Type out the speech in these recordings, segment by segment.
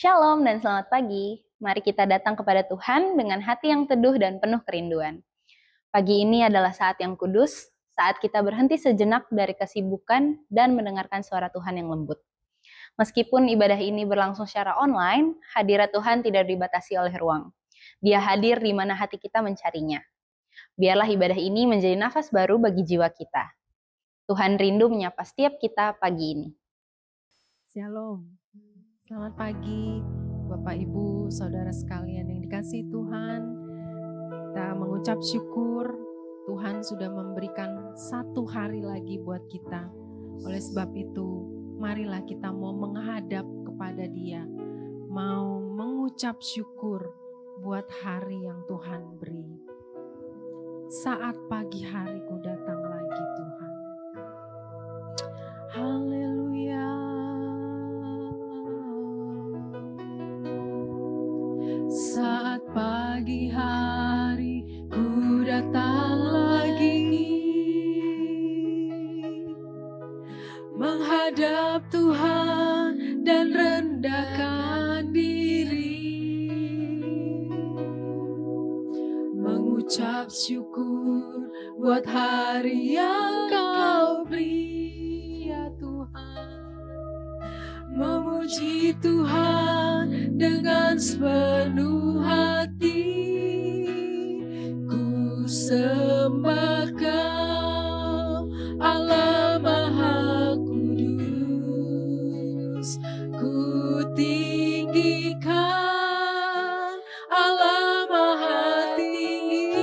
Shalom dan selamat pagi. Mari kita datang kepada Tuhan dengan hati yang teduh dan penuh kerinduan. Pagi ini adalah saat yang kudus, saat kita berhenti sejenak dari kesibukan dan mendengarkan suara Tuhan yang lembut. Meskipun ibadah ini berlangsung secara online, hadirat Tuhan tidak dibatasi oleh ruang. Dia hadir di mana hati kita mencarinya. Biarlah ibadah ini menjadi nafas baru bagi jiwa kita. Tuhan rindu menyapa setiap kita pagi ini. Shalom. Selamat pagi Bapak Ibu, Saudara sekalian yang dikasihi Tuhan. Kita mengucap syukur Tuhan sudah memberikan satu hari lagi buat kita. Oleh sebab itu, marilah kita mau menghadap kepada Dia, mau mengucap syukur buat hari yang Tuhan beri. Saat pagi hari ku datang lagi Tuhan. Haleluya. Saat pagi hari ku datang lagi menghadap Tuhan dan rendahkan diri, mengucap syukur buat hari yang Kau beri ya Tuhan, memuji Tuhan dengan sepenuh hati, ku sembah Kau Allah Maha Kudus, ku tinggikan Allah Maha Tinggi,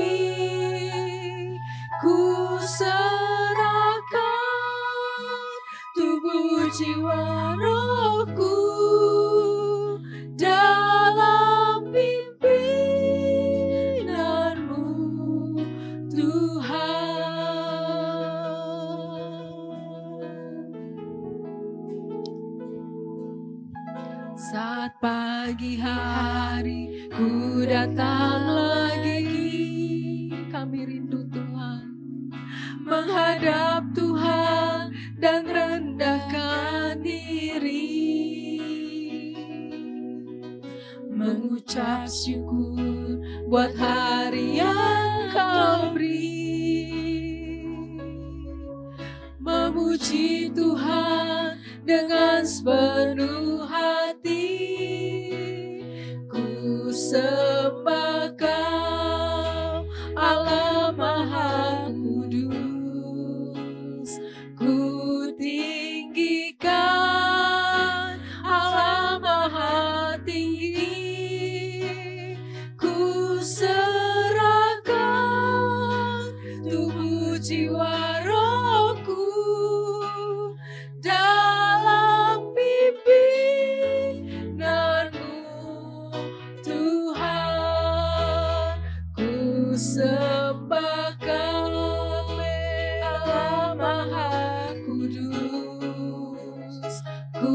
ku serahkan tubuh jiwa rohku dalam pimpinanmu Tuhan. Saat pagi hari ku datang lagi, kami rindu Tuhan, menghadap Tuhan dan rendahkan diri, mengucap syukur buat hari yang Kau beri, memuji Tuhan dengan sepenuh hati, ku sembah Kau Allah Maha Kudus, ku tinggikan Allah Maha Tinggi, ku serahkan tubuh jiwa rohku dalam pimpinanmu Tuhan, ku sembah Kau Allah Maha Kudus, ku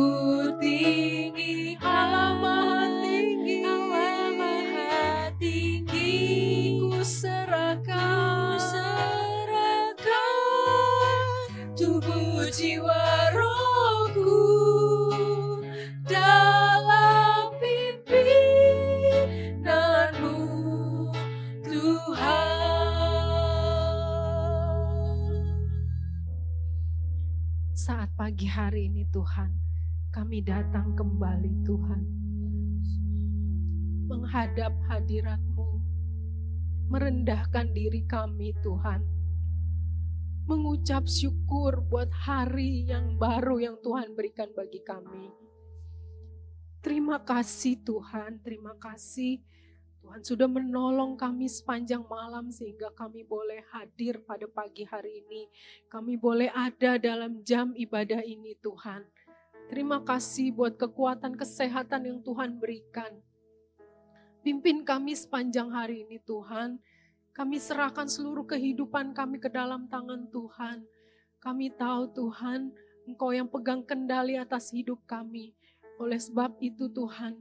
tinggi Allah Maha Tinggi, Allah Maha Tinggi, ku serahkan tubuh jiwa rohku dalam pimpinanmu Tuhan. Saat pagi hari ini Tuhan, kami datang kembali Tuhan, menghadap hadirat-Mu, merendahkan diri kami Tuhan, mengucap syukur buat hari yang baru yang Tuhan berikan bagi kami. Terima kasih Tuhan, terima kasih Tuhan sudah menolong kami sepanjang malam sehingga kami boleh hadir pada pagi hari ini. Kami boleh ada dalam jam ibadah ini Tuhan. Terima kasih buat kekuatan kesehatan yang Tuhan berikan. Pimpin kami sepanjang hari ini Tuhan. Kami serahkan seluruh kehidupan kami ke dalam tangan Tuhan. Kami tahu Tuhan, Engkau yang pegang kendali atas hidup kami. Oleh sebab itu Tuhan,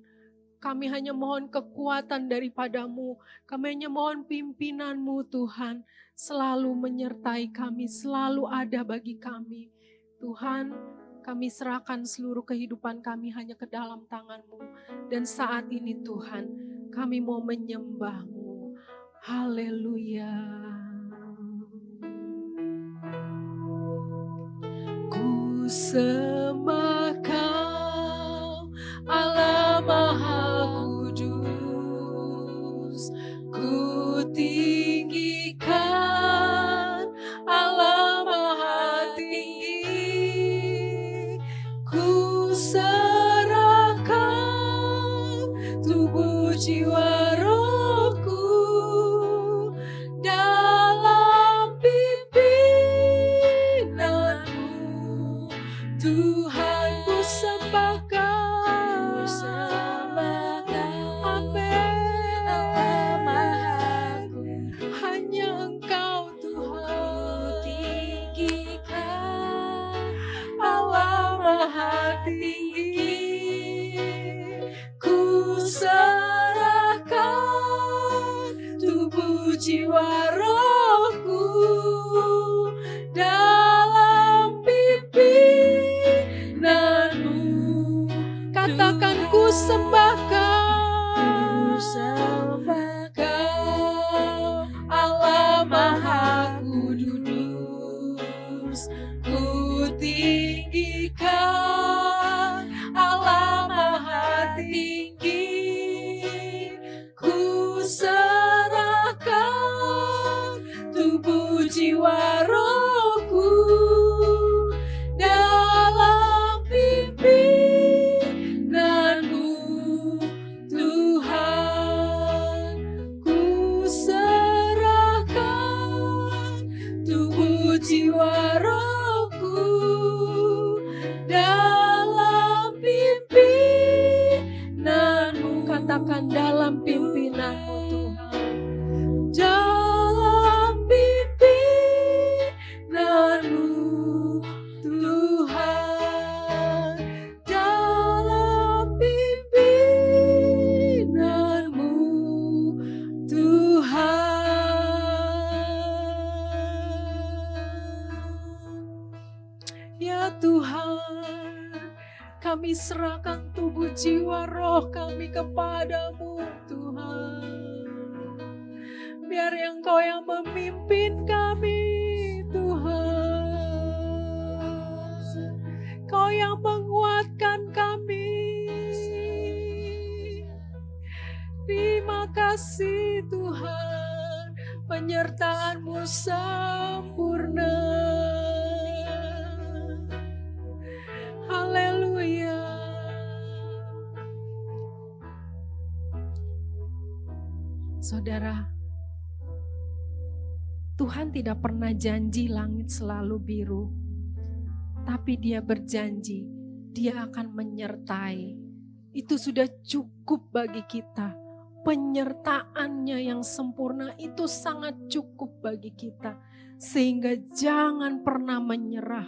kami hanya mohon kekuatan daripada-Mu. Kami hanya mohon pimpinan-Mu Tuhan. Selalu menyertai kami, selalu ada bagi kami. Tuhan, kami serahkan seluruh kehidupan kami hanya ke dalam tangan-Mu. Dan saat ini Tuhan, kami mau menyembah-Mu. Haleluya. Ku sembah Kau, Allah Maha Kudus. Ku tinggikan Allah Maha Tinggi. Ku serahkan tubuh jiwa rohku dalam pimpinanmu. Tuhan ku sembah Kau, amin. Allah Maha Hanya Engkau Tuhan, tinggikan Allah Maha Tinggi. Ku serahkan tubuh jiwa rohku dalam pimpinanmu. Katakan ku sembah Kau, Kau Allah Maha Kudus. Ku tinggikan Allah Maha Tinggi. Ku serahkan tubuh jiwa rohku dalam pimpinanmu. Tuhan, ku serahkan tubuh jiwa rohku dalam pimpinanmu. Katakan dalam pimpinanmu Tuhan, dalam pimpinanmu Tuhan, dalam pimpinanmu Tuhan. Ya Tuhan, kami serahkan tubuh jiwa roh kami kepadamu Tuhan. Biar Engkau yang memimpin kami Tuhan. Kau yang menguatkan kami. Terima kasih Tuhan, penyertaan-Mu sempurna. Haleluya. Saudara, Tuhan tidak pernah janji langit selalu biru, tapi Dia berjanji Dia akan menyertai. Itu sudah cukup bagi kita. Penyertaannya yang sempurna itu sangat cukup bagi kita. Sehingga jangan pernah menyerah,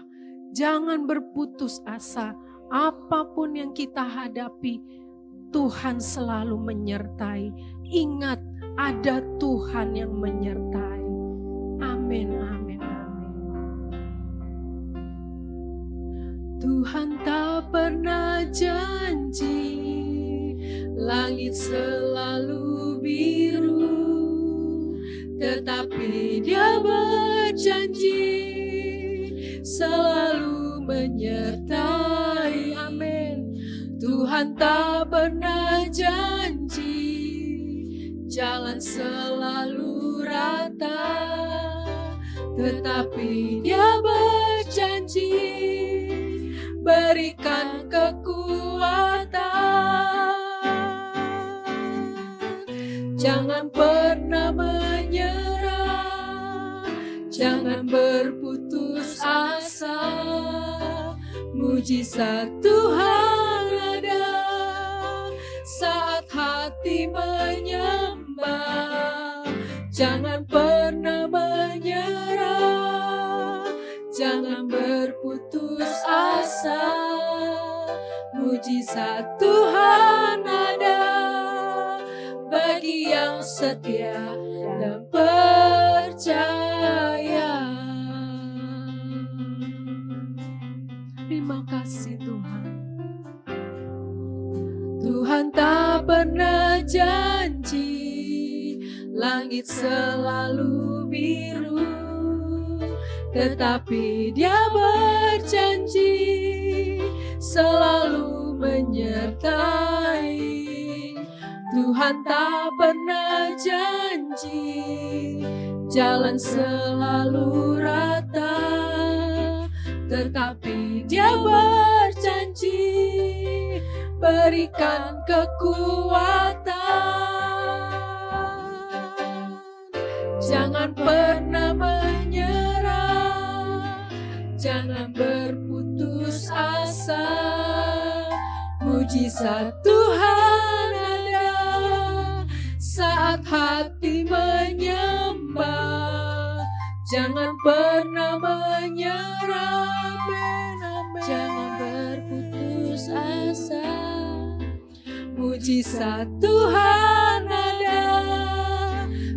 jangan berputus asa. Apapun yang kita hadapi, Tuhan selalu menyertai. Ingat, ada Tuhan yang menyertai. Amin, amin, amin. Tuhan tak pernah janji langit selalu biru, tetapi Dia berjanji selalu menyertai. Amin. Tuhan tak pernah janji jalan selalu rata, tetapi Dia berjanji berikan kekuatan. Jangan pernah menyerah, jangan berputus asa. Mujizat Tuhan ada saat hati menyembah. Jangan pernah menyerah, jangan berputus asa. Mujizat Tuhan ada bagi yang setia dan percaya. Terima kasih Tuhan. Tuhan Tuhan tak pernah janji langit selalu biru, tetapi Dia berjanji selalu menyertai. Tuhan tak pernah janji jalan selalu rata, tetapi Dia berjanji berikan kekuatan. Jangan pernah menyerah, jangan berputus asa. Mujizat Tuhan ada saat hati menyembah. Jangan pernah menyerah, jangan berputus asa. Mujizat Tuhan ada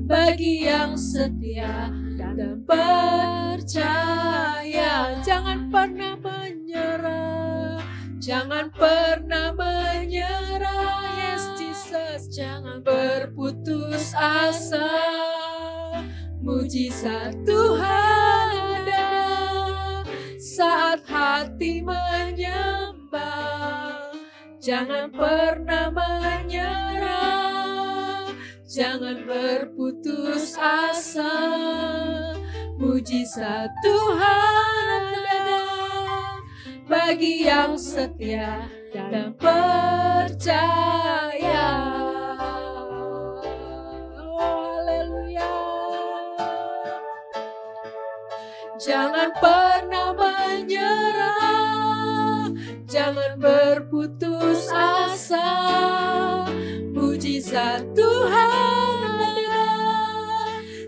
bagi yang setia dan percaya. Jangan pernah menyerah, jangan pernah menyerah. Yes Jesus, jangan berputus asa. Mujizat Tuhan ada saat hati menyembah. Jangan pernah menyerah, jangan berputus asa. Mujizat Tuhan ada bagi yang setia dan percaya. Oh, haleluya. Jangan pernah menyerah, jangan berputus asa. Mujizat Tuhan ada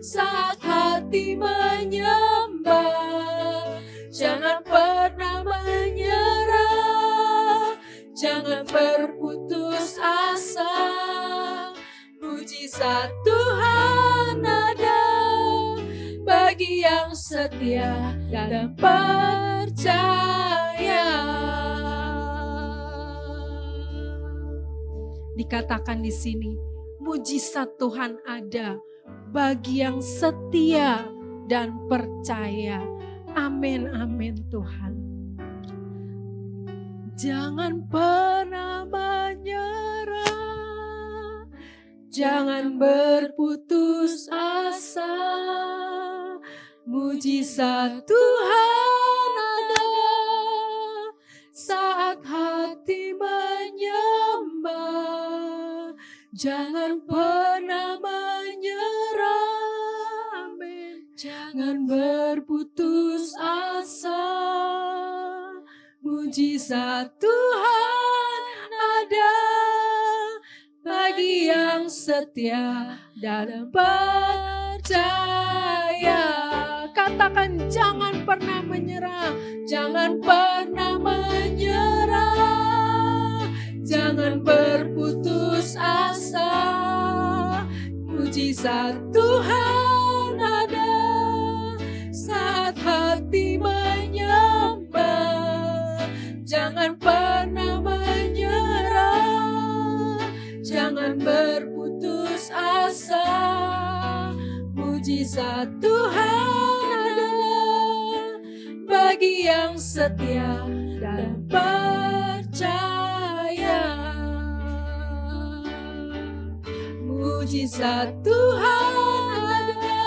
saat hati menyembah. Jangan pernah menyerah, jangan berputus asa. Mujizat Tuhan ada bagi yang setia dan percaya. Dikatakan di sini, mujizat Tuhan ada bagi yang setia dan percaya. Amin, amin Tuhan. Jangan pernah menyerah, jangan berputus asa. Mujizat Tuhan ada saat hati menyembah. Jangan pernah menyerah, amin. Jangan berputus asa. Mujizat Tuhan ada bagi yang setia dan percaya. Katakan jangan pernah menyerah, jangan pernah menyerah, jangan berputus asa. Mujizat Tuhan ada saat hati menyembah. Jangan pernah menyerah, jangan berputus asa. Mujizat Tuhan ada bagi yang setia dan percaya. Mujizat Tuhan ada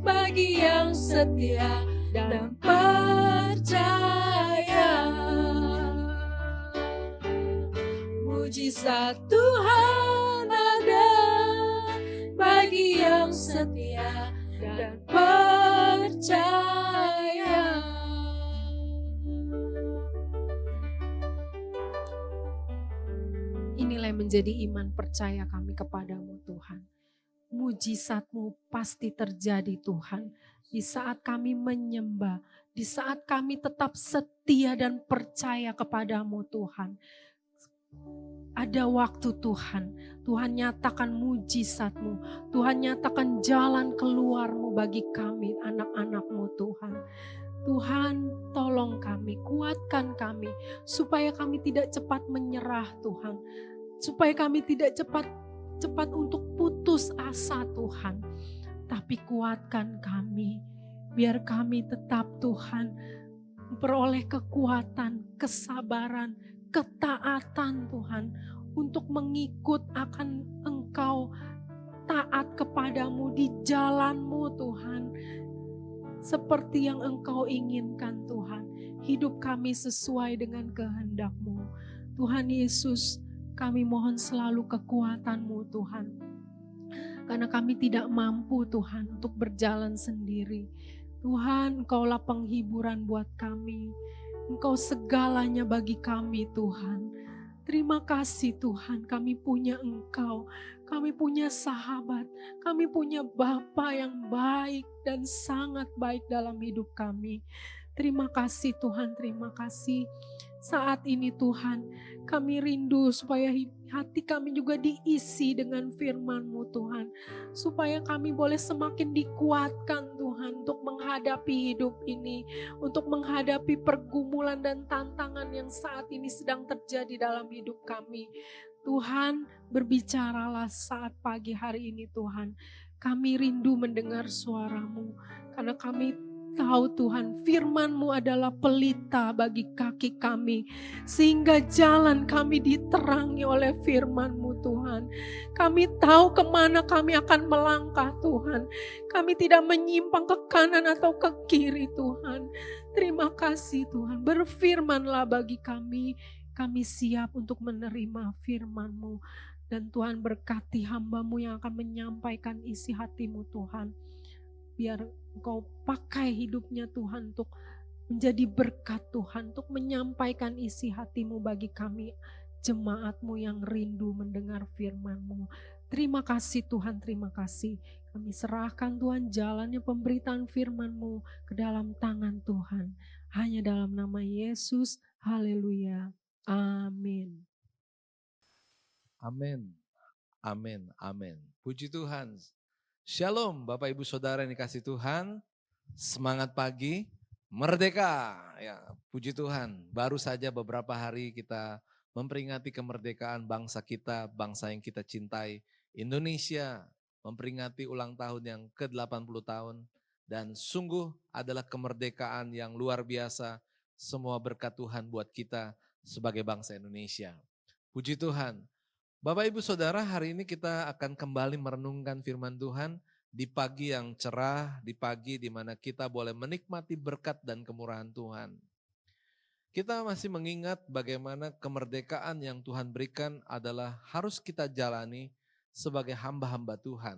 bagi yang setia dan percaya. Mujizat Tuhan ada bagi yang setia dan percaya. Inilah yang menjadi iman percaya kami kepadamu Tuhan. Mujizat-Mu pasti terjadi Tuhan. Di saat kami menyembah, di saat kami tetap setia dan percaya kepadamu Tuhan. Ada waktu Tuhan, Tuhan nyatakan mujizat-Mu, Tuhan nyatakan jalan keluar-Mu bagi kami anak-anak-Mu Tuhan. Tuhan, tolong kami, kuatkan kami, supaya kami tidak cepat menyerah Tuhan. Supaya kami tidak cepat untuk putus asa Tuhan. Tapi kuatkan kami, biar kami tetap Tuhan memperoleh kekuatan, kesabaran, ketaatan Tuhan. Untuk mengikut akan Engkau, taat kepadamu di jalan-Mu Tuhan. Seperti yang Engkau inginkan Tuhan. Hidup kami sesuai dengan kehendak-Mu. Tuhan Yesus, kami mohon selalu kekuatan-Mu Tuhan. Karena kami tidak mampu Tuhan untuk berjalan sendiri. Tuhan, Engkaulah penghiburan buat kami. Engkau segalanya bagi kami Tuhan. Terima kasih Tuhan, kami punya Engkau. Kami punya sahabat, kami punya Bapa yang baik dan sangat baik dalam hidup kami. Terima kasih Tuhan, terima kasih. Saat ini Tuhan, kami rindu supaya hati kami juga diisi dengan firman-Mu Tuhan. Supaya kami boleh semakin dikuatkan Tuhan untuk menghadapi hidup ini. Untuk menghadapi pergumulan dan tantangan yang saat ini sedang terjadi dalam hidup kami. Tuhan, berbicaralah saat pagi hari ini Tuhan. Kami rindu mendengar suara-Mu. Karena kami tahu Tuhan, firman-Mu adalah pelita bagi kaki kami. Sehingga jalan kami diterangi oleh firman-Mu Tuhan. Kami tahu kemana kami akan melangkah Tuhan. Kami tidak menyimpang ke kanan atau ke kiri Tuhan. Terima kasih Tuhan, berfirmanlah bagi kami. Kami siap untuk menerima firman-Mu. Dan Tuhan berkati hamba-Mu yang akan menyampaikan isi hati-Mu Tuhan. Biar Engkau pakai hidupnya Tuhan untuk menjadi berkat Tuhan. Untuk menyampaikan isi hati-Mu bagi kami. Jemaat-Mu yang rindu mendengar firman-Mu. Terima kasih Tuhan, terima kasih. Kami serahkan Tuhan jalannya pemberitaan firman-Mu ke dalam tangan Tuhan. Hanya dalam nama Yesus, haleluya. Amin. Amin, amin, amin. Puji Tuhan. Shalom Bapak Ibu Saudara yang dikasih Tuhan. Semangat pagi, merdeka. Ya, puji Tuhan. Baru saja beberapa hari kita memperingati kemerdekaan bangsa kita, bangsa yang kita cintai, Indonesia. Memperingati ulang tahun yang ke-80 tahun. Dan sungguh adalah kemerdekaan yang luar biasa. Semua berkat Tuhan buat kita sebagai bangsa Indonesia. Puji Tuhan. Bapak Ibu Saudara, hari ini kita akan kembali merenungkan firman Tuhan di pagi yang cerah, di pagi di mana kita boleh menikmati berkat dan kemurahan Tuhan. Kita masih mengingat bagaimana kemerdekaan yang Tuhan berikan adalah harus kita jalani sebagai hamba-hamba Tuhan.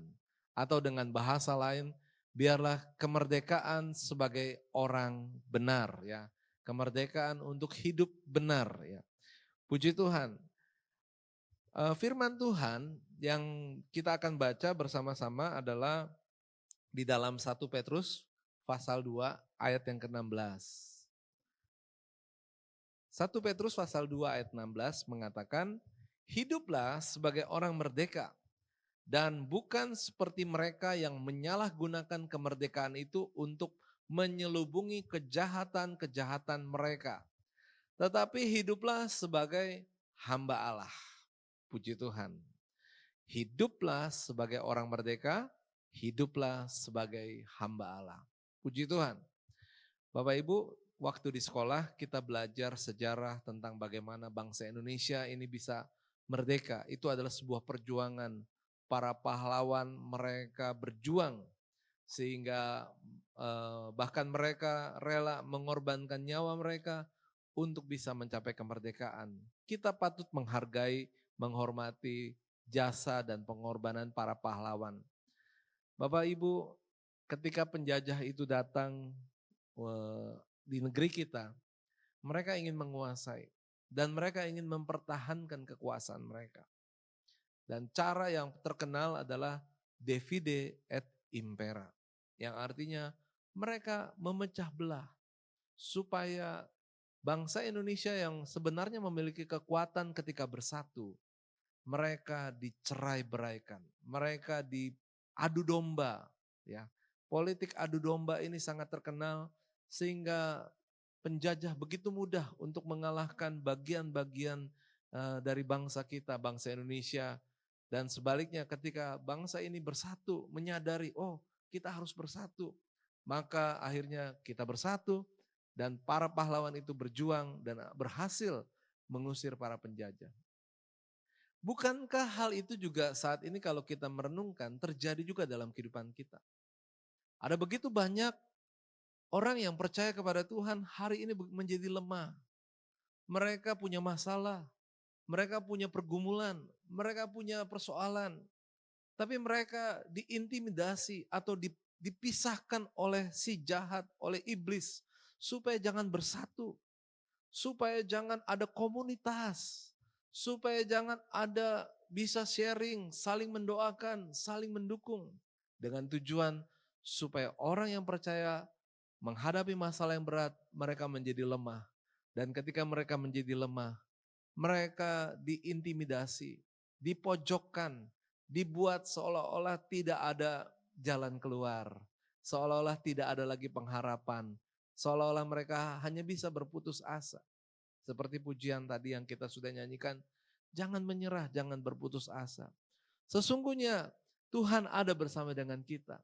Atau dengan bahasa lain, biarlah kemerdekaan sebagai orang benar, ya. Kemerdekaan untuk hidup benar, ya. Puji Tuhan. Firman Tuhan yang kita akan baca bersama-sama adalah di dalam 1 Petrus pasal 2 ayat yang ke-16. 1 Petrus pasal 2 ayat 16 mengatakan, hiduplah sebagai orang merdeka dan bukan seperti mereka yang menyalahgunakan kemerdekaan itu untuk menyelubungi kejahatan-kejahatan mereka. Tetapi hiduplah sebagai hamba Allah. Puji Tuhan. Hiduplah sebagai orang merdeka, hiduplah sebagai hamba Allah. Puji Tuhan. Bapak Ibu, waktu di sekolah kita belajar sejarah tentang bagaimana bangsa Indonesia ini bisa merdeka. Itu adalah sebuah perjuangan. Para pahlawan mereka berjuang sehingga bahkan mereka rela mengorbankan nyawa mereka untuk bisa mencapai kemerdekaan. Kita patut menghargai, menghormati jasa dan pengorbanan para pahlawan. Bapak Ibu, ketika penjajah itu datang di negeri kita, mereka ingin menguasai dan mereka ingin mempertahankan kekuasaan mereka. Dan cara yang terkenal adalah divide et impera, yang artinya mereka memecah belah supaya bangsa Indonesia yang sebenarnya memiliki kekuatan ketika bersatu, mereka dicerai-beraikan, mereka diadu domba, ya. Politik adu domba ini sangat terkenal sehingga penjajah begitu mudah untuk mengalahkan bagian-bagian dari bangsa kita, bangsa Indonesia. Dan sebaliknya ketika bangsa ini bersatu, menyadari, oh kita harus bersatu. Maka akhirnya kita bersatu dan para pahlawan itu berjuang dan berhasil mengusir para penjajah. Bukankah hal itu juga saat ini kalau kita merenungkan terjadi juga dalam kehidupan kita? Ada begitu banyak orang yang percaya kepada Tuhan hari ini menjadi lemah. Mereka punya masalah, mereka punya pergumulan, mereka punya persoalan. Tapi mereka diintimidasi atau dipisahkan oleh si jahat, oleh iblis. Supaya jangan bersatu, supaya jangan ada komunitas, supaya jangan ada bisa sharing, saling mendoakan, saling mendukung. Dengan tujuan supaya orang yang percaya menghadapi masalah yang berat, mereka menjadi lemah. Dan ketika mereka menjadi lemah, mereka diintimidasi, dipojokkan, dibuat seolah-olah tidak ada jalan keluar. Seolah-olah tidak ada lagi pengharapan. Seolah-olah mereka hanya bisa berputus asa. Seperti pujian tadi yang kita sudah nyanyikan, jangan menyerah, jangan berputus asa. Sesungguhnya Tuhan ada bersama dengan kita.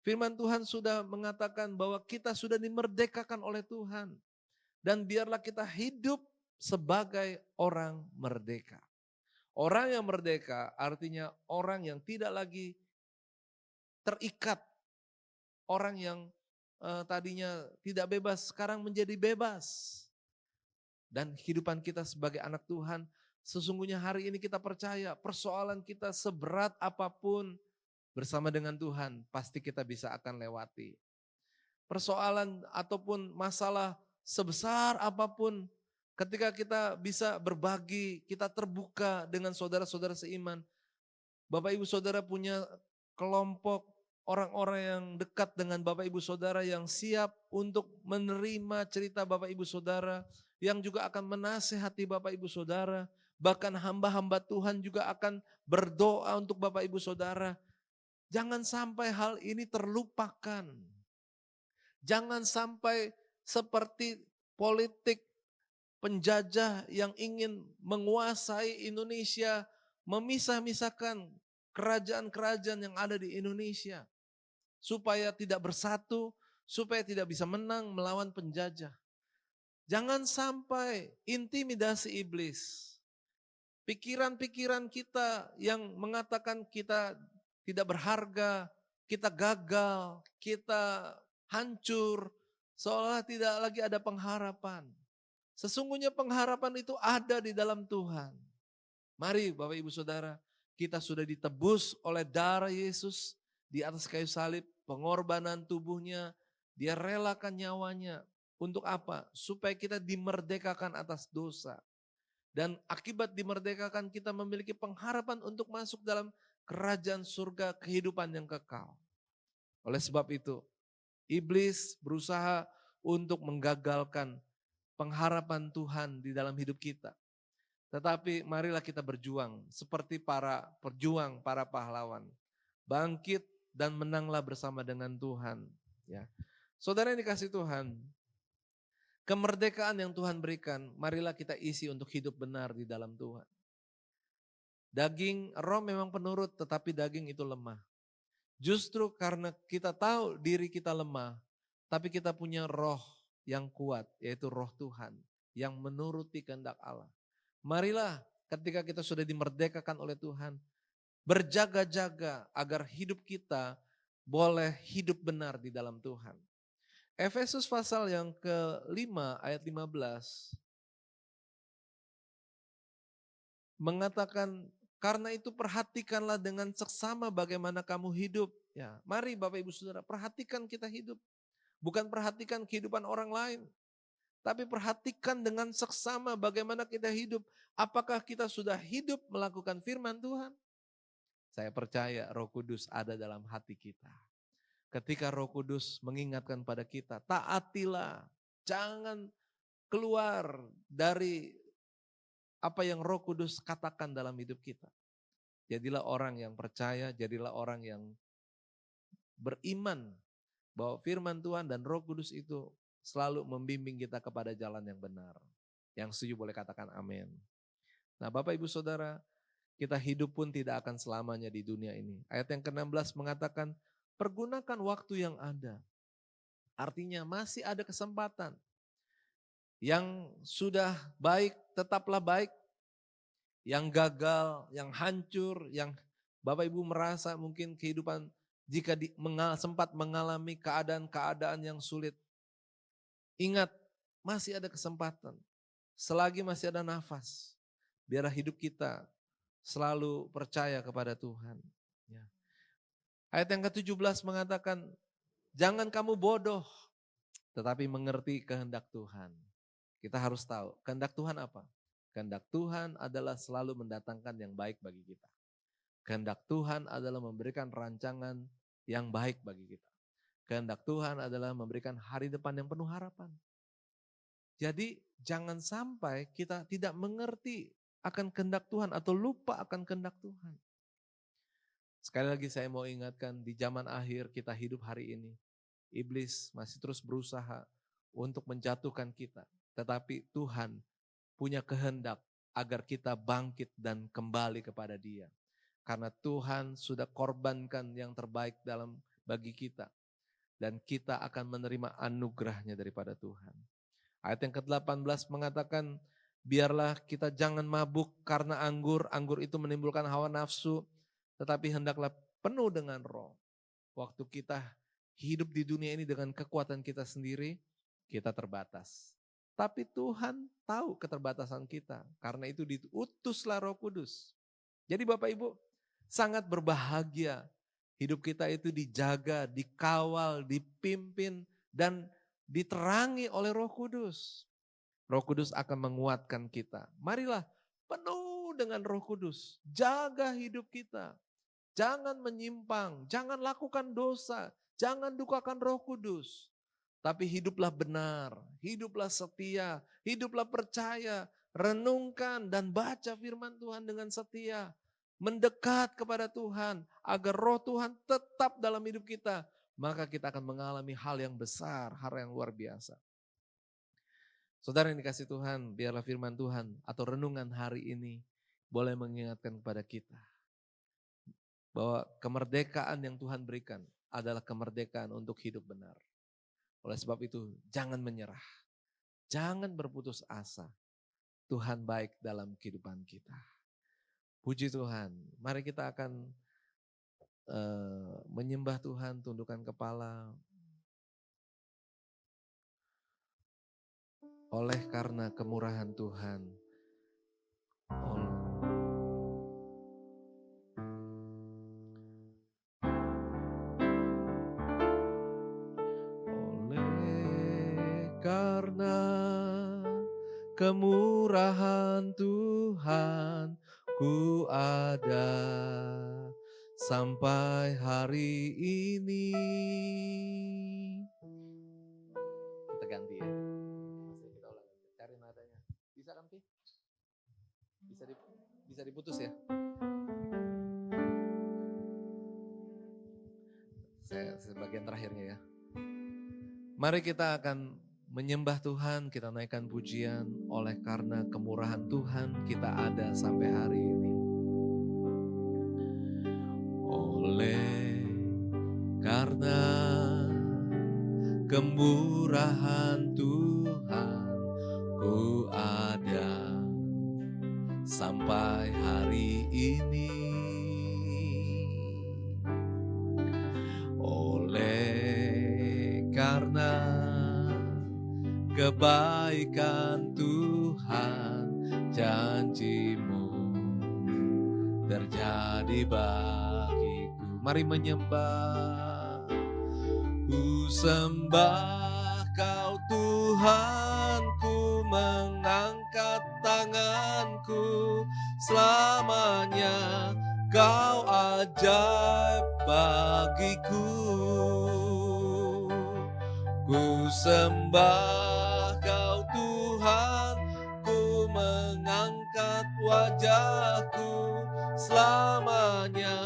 Firman Tuhan sudah mengatakan bahwa kita sudah dimerdekakan oleh Tuhan. Dan biarlah kita hidup sebagai orang merdeka. Orang yang merdeka artinya orang yang tidak lagi terikat. Orang yang tadinya tidak bebas sekarang menjadi bebas. Dan kehidupan kita sebagai anak Tuhan, sesungguhnya hari ini kita percaya persoalan kita seberat apapun bersama dengan Tuhan pasti kita bisa akan lewati. Persoalan ataupun masalah sebesar apapun, ketika kita bisa berbagi, kita terbuka dengan saudara-saudara seiman. Bapak Ibu Saudara punya kelompok orang-orang yang dekat dengan Bapak Ibu Saudara yang siap untuk menerima cerita Bapak Ibu Saudara, yang juga akan menasehati Bapak Ibu Saudara, bahkan hamba-hamba Tuhan juga akan berdoa untuk Bapak Ibu Saudara. Jangan sampai hal ini terlupakan. Jangan sampai seperti politik penjajah yang ingin menguasai Indonesia, memisah-misahkan kerajaan-kerajaan yang ada di Indonesia. Supaya tidak bersatu, supaya tidak bisa menang melawan penjajah. Jangan sampai intimidasi iblis. Pikiran-pikiran kita yang mengatakan kita tidak berharga, kita gagal, kita hancur, seolah tidak lagi ada pengharapan. Sesungguhnya pengharapan itu ada di dalam Tuhan. Mari Bapak Ibu Saudara, kita sudah ditebus oleh darah Yesus di atas kayu salib, pengorbanan tubuhnya, dia relakan nyawanya. Untuk apa? Supaya kita dimerdekakan atas dosa. Dan akibat dimerdekakan kita memiliki pengharapan untuk masuk dalam kerajaan surga kehidupan yang kekal. Oleh sebab itu, iblis berusaha untuk menggagalkan pengharapan Tuhan di dalam hidup kita. Tetapi marilah kita berjuang seperti para perjuang, para pahlawan. Bangkit dan menanglah bersama dengan Tuhan. Ya. Saudara yang dikasih Tuhan, kemerdekaan yang Tuhan berikan, marilah kita isi untuk hidup benar di dalam Tuhan. Daging, roh memang penurut, tetapi daging itu lemah. Justru karena kita tahu diri kita lemah, tapi kita punya roh yang kuat, yaitu roh Tuhan, yang menuruti kehendak Allah. Marilah ketika kita sudah dimerdekakan oleh Tuhan, berjaga-jaga agar hidup kita boleh hidup benar di dalam Tuhan. Efesus pasal yang ke-5 ayat 15 mengatakan, karena itu perhatikanlah dengan seksama bagaimana kamu hidup. Ya, mari Bapak Ibu Saudara, perhatikan kita hidup. Bukan perhatikan kehidupan orang lain, tapi perhatikan dengan seksama bagaimana kita hidup. Apakah kita sudah hidup melakukan firman Tuhan? Saya percaya Roh Kudus ada dalam hati kita. Ketika Roh Kudus mengingatkan pada kita, taatilah, jangan keluar dari apa yang Roh Kudus katakan dalam hidup kita. Jadilah orang yang percaya, jadilah orang yang beriman bahwa firman Tuhan dan Roh Kudus itu selalu membimbing kita kepada jalan yang benar. Yang setuju boleh katakan amin. Nah Bapak Ibu Saudara, kita hidup pun tidak akan selamanya di dunia ini. Ayat yang ke-16 mengatakan, pergunakan waktu yang ada. Artinya masih ada kesempatan. Yang sudah baik, tetaplah baik. Yang gagal, yang hancur, yang Bapak Ibu merasa mungkin kehidupan jika sempat mengalami keadaan-keadaan yang sulit. Ingat, masih ada kesempatan. Selagi masih ada nafas, biarlah hidup kita selalu percaya kepada Tuhan. Ya. Ayat yang ke-17 mengatakan, jangan kamu bodoh, tetapi mengerti kehendak Tuhan. Kita harus tahu, kehendak Tuhan apa? Kehendak Tuhan adalah selalu mendatangkan yang baik bagi kita. Kehendak Tuhan adalah memberikan rancangan yang baik bagi kita. Kehendak Tuhan adalah memberikan hari depan yang penuh harapan. Jadi jangan sampai kita tidak mengerti akan kehendak Tuhan atau lupa akan kehendak Tuhan. Sekali lagi saya mau ingatkan, di zaman akhir kita hidup hari ini, iblis masih terus berusaha untuk menjatuhkan kita. Tetapi Tuhan punya kehendak agar kita bangkit dan kembali kepada Dia. Karena Tuhan sudah korbankan yang terbaik bagi kita. Dan kita akan menerima anugerahnya daripada Tuhan. Ayat yang ke-18 mengatakan, biarlah kita jangan mabuk karena anggur itu menimbulkan hawa nafsu, tetapi hendaklah penuh dengan roh. Waktu kita hidup di dunia ini dengan kekuatan kita sendiri, kita terbatas. Tapi Tuhan tahu keterbatasan kita, karena itu diutuslah Roh Kudus. Jadi Bapak Ibu, sangat berbahagia hidup kita itu dijaga, dikawal, dipimpin, dan diterangi oleh Roh Kudus. Roh Kudus akan menguatkan kita. Marilah penuh dengan Roh Kudus. Jaga hidup kita. Jangan menyimpang, jangan lakukan dosa, jangan dukakan Roh Kudus. Tapi hiduplah benar, hiduplah setia, hiduplah percaya, renungkan dan baca firman Tuhan dengan setia. Mendekat kepada Tuhan agar Roh Tuhan tetap dalam hidup kita. Maka kita akan mengalami hal yang besar, hal yang luar biasa. Saudara yang dikasih Tuhan, biarlah firman Tuhan atau renungan hari ini boleh mengingatkan kepada kita. Bahwa kemerdekaan yang Tuhan berikan adalah kemerdekaan untuk hidup benar. Oleh sebab itu, jangan menyerah. Jangan berputus asa. Tuhan baik dalam kehidupan kita. Puji Tuhan. Mari kita akan menyembah Tuhan, tundukkan kepala. Oleh karena kemurahan Tuhan. Oleh karena kemurahan Tuhan, ku ada sampai hari ini. Kita ganti ya. Kita ulang. Cari nadanya. Bisa kan, Pi? Bisa diputus ya? Saya bagian terakhirnya ya. Mari kita akan menyembah Tuhan, kita naikkan pujian. Oleh karena kemurahan Tuhan, kita ada sampai hari ini. Oleh karena kemurahan Tuhan, ku ada sampai hari ini. Oleh karena kebaikan Tuhan, janji-Mu terjadi bagiku. Mari menyembah. Ku sembah Kau Tuhan, ku mengangkat tanganku. Selamanya Kau ajaib bagiku. Ku sembah Kau Tuhan, ku mengangkat wajahku. Selamanya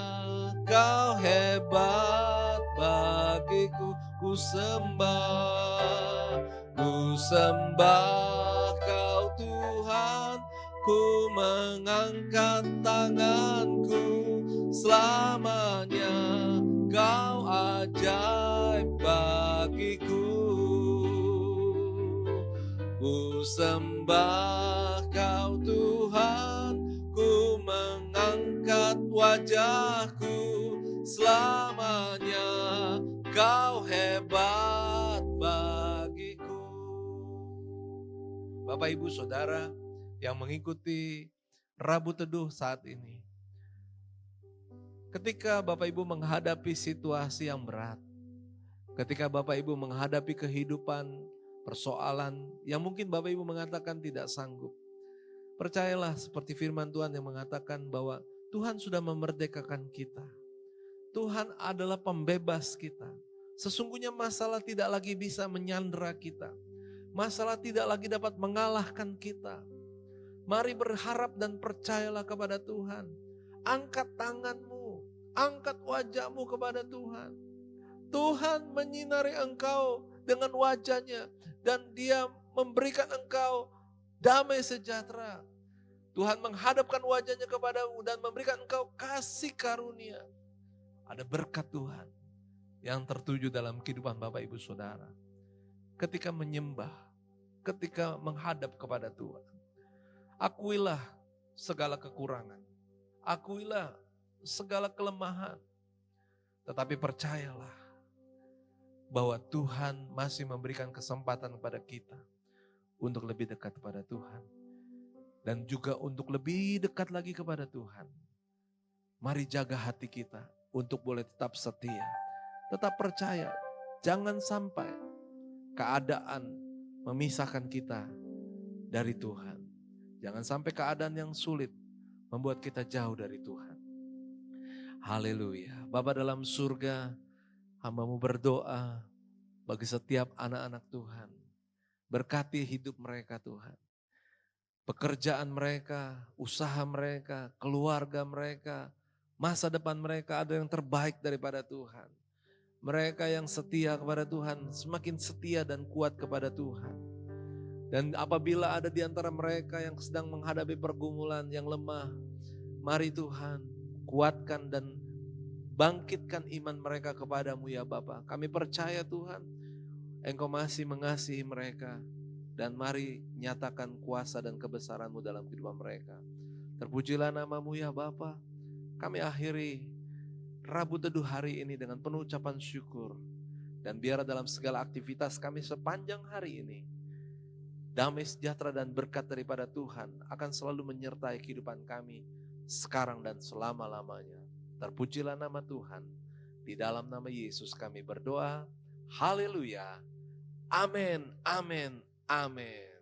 Kau hebat bagiku. Ku sembah Ku sembah Kau Tuhan, ku mengangkat tanganku, selamanya Kau ajaib bagiku. Ku sembah Kau Tuhan, ku mengangkat wajahku, selamanya Kau hebat bagiku. Bapak, Ibu, Saudara yang mengikuti Rabu Teduh saat ini, ketika Bapak Ibu menghadapi situasi yang berat, ketika Bapak Ibu menghadapi kehidupan, persoalan yang mungkin Bapak Ibu mengatakan tidak sanggup, percayalah seperti firman Tuhan yang mengatakan bahwa Tuhan sudah memerdekakan kita. Tuhan adalah pembebas kita. Sesungguhnya masalah tidak lagi bisa menyandera kita. Masalah tidak lagi dapat mengalahkan kita. Mari berharap dan percayalah kepada Tuhan. Angkat tanganmu, angkat wajahmu kepada Tuhan. Tuhan menyinari engkau dengan wajahnya dan Dia memberikan engkau damai sejahtera. Tuhan menghadapkan wajahnya kepadamu dan memberikan engkau kasih karunia. Ada berkat Tuhan yang tertuju dalam kehidupan Bapak Ibu Saudara. Ketika menyembah, ketika menghadap kepada Tuhan. Akuilah segala kekurangan. Akuilah segala kelemahan. Tetapi percayalah bahwa Tuhan masih memberikan kesempatan kepada kita untuk lebih dekat kepada Tuhan. Dan juga untuk lebih dekat lagi kepada Tuhan. Mari jaga hati kita untuk boleh tetap setia. Tetap percaya, jangan sampai keadaan memisahkan kita dari Tuhan. Jangan sampai keadaan yang sulit membuat kita jauh dari Tuhan. Haleluya. Bapa dalam surga, hamba-Mu berdoa bagi setiap anak-anak Tuhan. Berkati hidup mereka Tuhan. Pekerjaan mereka, usaha mereka, keluarga mereka, masa depan mereka ada yang terbaik daripada Tuhan. Mereka yang setia kepada Tuhan, semakin setia dan kuat kepada Tuhan. Dan apabila ada di antara mereka yang sedang menghadapi pergumulan yang lemah, mari Tuhan kuatkan dan bangkitkan iman mereka kepadamu ya Bapa. Kami percaya Tuhan, Engkau masih mengasihi mereka. Dan mari nyatakan kuasa dan kebesaran-Mu dalam kehidupan mereka. Terpujilah nama-Mu ya Bapa. Kami akhiri Rabu Teduh hari ini dengan penuh ucapan syukur. Dan biar dalam segala aktivitas kami sepanjang hari ini, damai sejahtera dan berkat daripada Tuhan akan selalu menyertai kehidupan kami sekarang dan selama-lamanya. Terpujilah nama Tuhan. Di dalam nama Yesus kami berdoa. Haleluya. Amin, amin, amin.